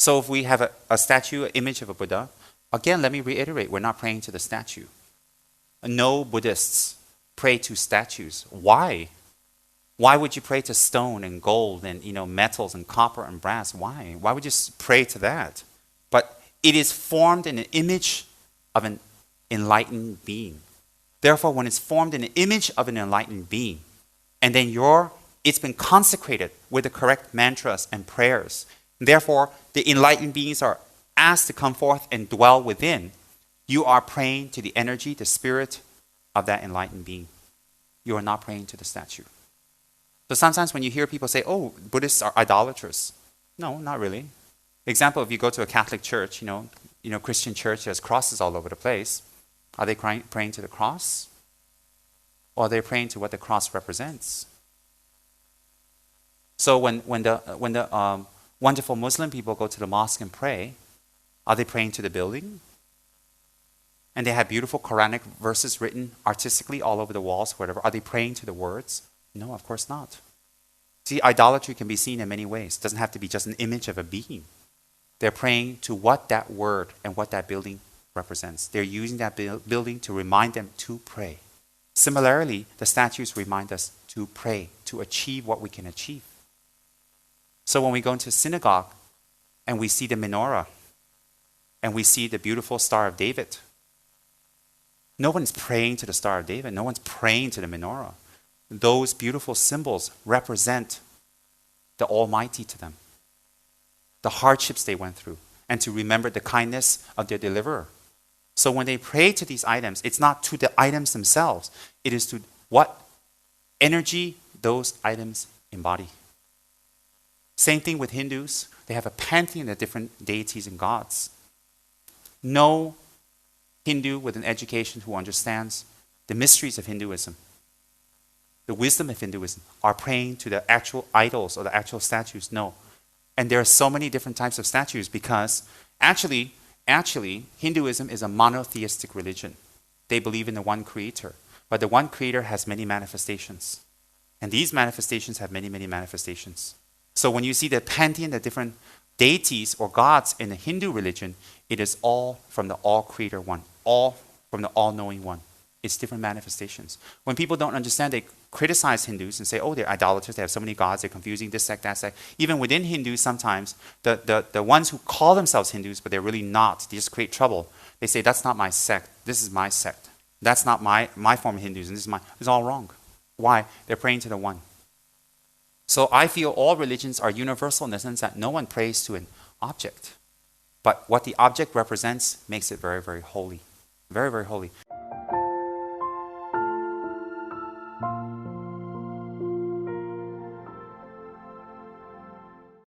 So if we have a statue, an image of a Buddha, again, let me reiterate, we're not praying to the statue. No Buddhists pray to statues. Why? Why would you pray to stone and gold and metals and copper and brass? Why? Why would you pray to that? But it is formed in an image of an enlightened being. Therefore, when it's formed in an image of an enlightened being, and then it's been consecrated with the correct mantras and prayers, therefore, the enlightened beings are asked to come forth and dwell within. You are praying to the energy, the spirit of that enlightened being. You are not praying to the statue. So sometimes when you hear people say, oh, Buddhists are idolatrous. No, not really. Example, if you go to a Catholic church, Christian church, there's crosses all over the place. Are they praying to the cross? Or are they praying to what the cross represents? So when the wonderful Muslim people go to the mosque and pray, are they praying to the building? And they have beautiful Quranic verses written artistically all over the walls, whatever. Are they praying to the words? No, of course not. See, idolatry can be seen in many ways. It doesn't have to be just an image of a being. They're praying to what that word and what that building represents. They're using that building to remind them to pray. Similarly, the statues remind us to pray, to achieve what we can achieve. So when we go into a synagogue and we see the menorah and we see the beautiful Star of David, no one's praying to the Star of David. No one's praying to the menorah. Those beautiful symbols represent the Almighty to them, the hardships they went through, and to remember the kindness of their deliverer. So when they pray to these items, it's not to the items themselves. It is to what energy those items embody. Same thing with Hindus. They have a pantheon of different deities and gods. No Hindu with an education who understands the mysteries of Hinduism, the wisdom of Hinduism, are praying to the actual idols or the actual statues. No. And there are so many different types of statues because actually, Hinduism is a monotheistic religion. They believe in the one creator. But the one creator has many manifestations. And these manifestations have many, many manifestations. So when you see the pantheon, the different deities or gods in the Hindu religion, it is all from the all-creator one, all from the all-knowing one. It's different manifestations. When people don't understand, they criticize Hindus and say, oh, they're idolaters, they have so many gods, they're confusing this sect, that sect. Even within Hindus, sometimes, the ones who call themselves Hindus, but they're really not, they just create trouble. They say, that's not my sect, this is my sect. That's not my form of Hinduism, this is mine. It's all wrong. Why? They're praying to the one. So I feel all religions are universal in the sense that no one prays to an object. But what the object represents makes it very, very holy. Very, very holy.